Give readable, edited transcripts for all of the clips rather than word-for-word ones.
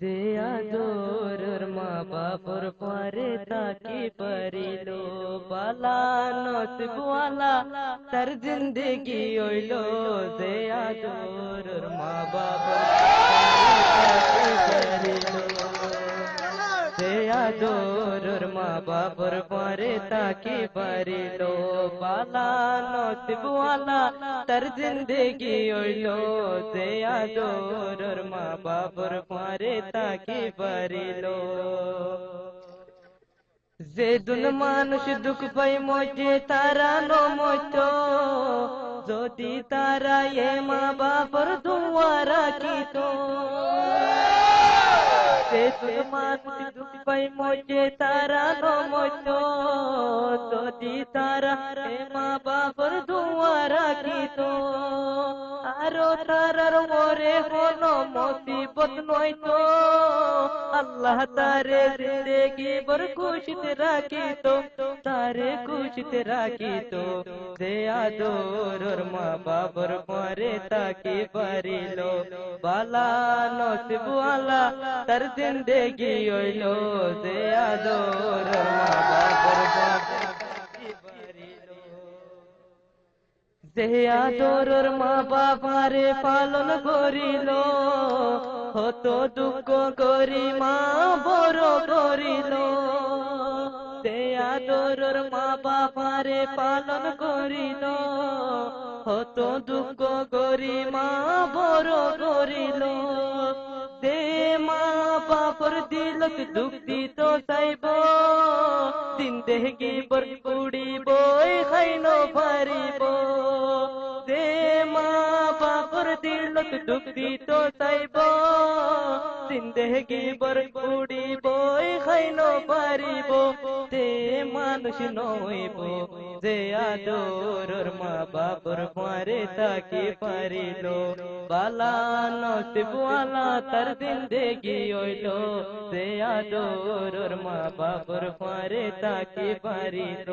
যে আদর মা বাপর পরে তাকে পারিল বালা নসিবওয়ালা তার জিন্দেগি হইল যে আদর মা বাপর যে আদর মা বাপর পরে তাকে পারিল বালা নসিবওয়ালা তার জিন্দেগি হইল যে আদর মা বাপর পরে তাকে পারিল যে দুন মানুষ দুঃখ পাই মজে তারা নমত যদি তারা এ মা বাপর দুয়া রাখিত যে দুন মানুষ দুঃখ পাই মজে তারা নমত যদি তারা এ মা বাপর দুয়া রাখিত আরো তারার মরে হলো মুসিবত নয়তো আল্লাহ তারে জিন্দেগি ভর খুশিতে রাখিত তারে খুশিতে রাখিত যে আদর মা বাবার পরে তাকে পারিল বালা নসিবওয়ালা তার জিন্দেগি হইল যে আদর মা বাবার যে আদর মা বাবারে পালন করিল হত দুঃখ করি মা বড় করিল যে আদর মা বাবারে পালন করিল হত দুঃখ করি মা বড় করিল যে মা বাপর দিলত দুঃখ দিত চাইব জিন্দেগি বর কুড়িব খাইন পারিব যে মা বাপর দিলত দুঃখ দিত চাইব জিন্দেগি বর কুড়িব খাইন পারিব যে মানুষ নইব যে আদর মা বাপর পরে তাকে পারিল বালা নসিবওয়ালা তার জিন্দেগি হইল যে আদর মা বাপর পরে তাকে পারিল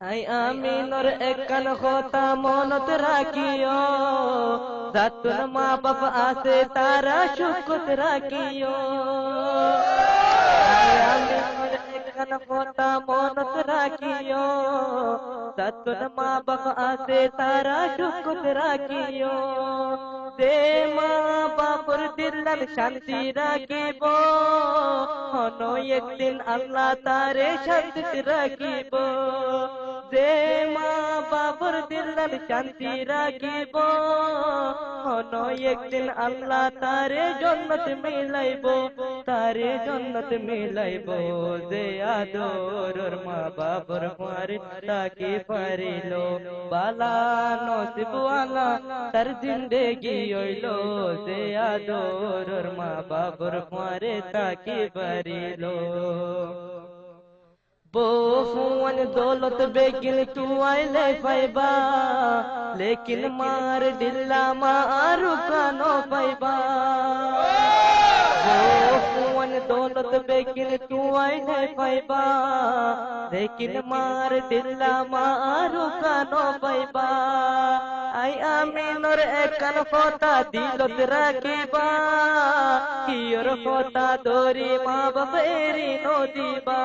আই আমিনর একখান কথা মনত রাখিও যাতুন মা বাপ আছে তারা সুখত রাখিও আই আমিনর একখান কথা মনত রাখিও যাতুন মা বাপ আছে তারা সুখত রাখিও যে মা বাপর দিলার শান্তি রাখিব হন একদিন আল্লাহ তারে শান্তি রাখিব যে মা বাপর দিলার শান্তি রাখিব হন একদিন আল্লাহ তারে জন্নত মিলাইব তারে জন্নত মিলাইব যে আদর মা বাপর পরে তাকে পারিল বালা নসিবওয়ালা তার জিন্দেগি হইল যে আদর মা বাপর পরে তাকে পারিল बोफुअन दौलत बेगिन तू आइले पाइबा लेकिन मार दिल्ला मारू कानो पाइबा बोफुअन दौलत बेगिन तू आइले पाइबा लेकिन मार दिल्ला मारू कानो पाइबा आई आमीनर एकन फोता दिलत राखिबा कियर फोता दोरी मा बाप एरी नदिबा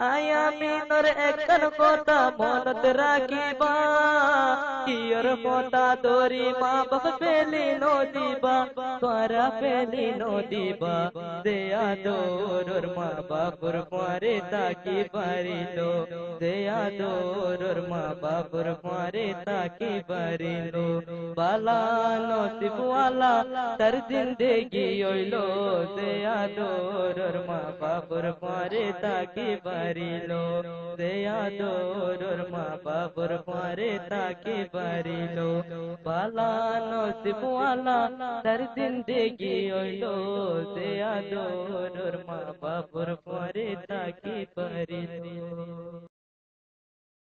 आई आमीनर एकन फोता मनत राखिबा कियर फोता दोरी मा बाप पेली नदिबा तोरा पेली नदिबा जे आदर मा बापर परे ताकी पारिलो जे आदर मा बापर परे ताकी पारिलो बाला नसीबवाला तार जिंदगी हইলো যে আদর মা বাপর পরে তাকে পারিলো যে আদর মা বাপর পরে তাকে পারিলো বালা নসিবওয়ালা তার জিंदगी হইলো যে আদর মা বাপর পরে তাকে পারিলো।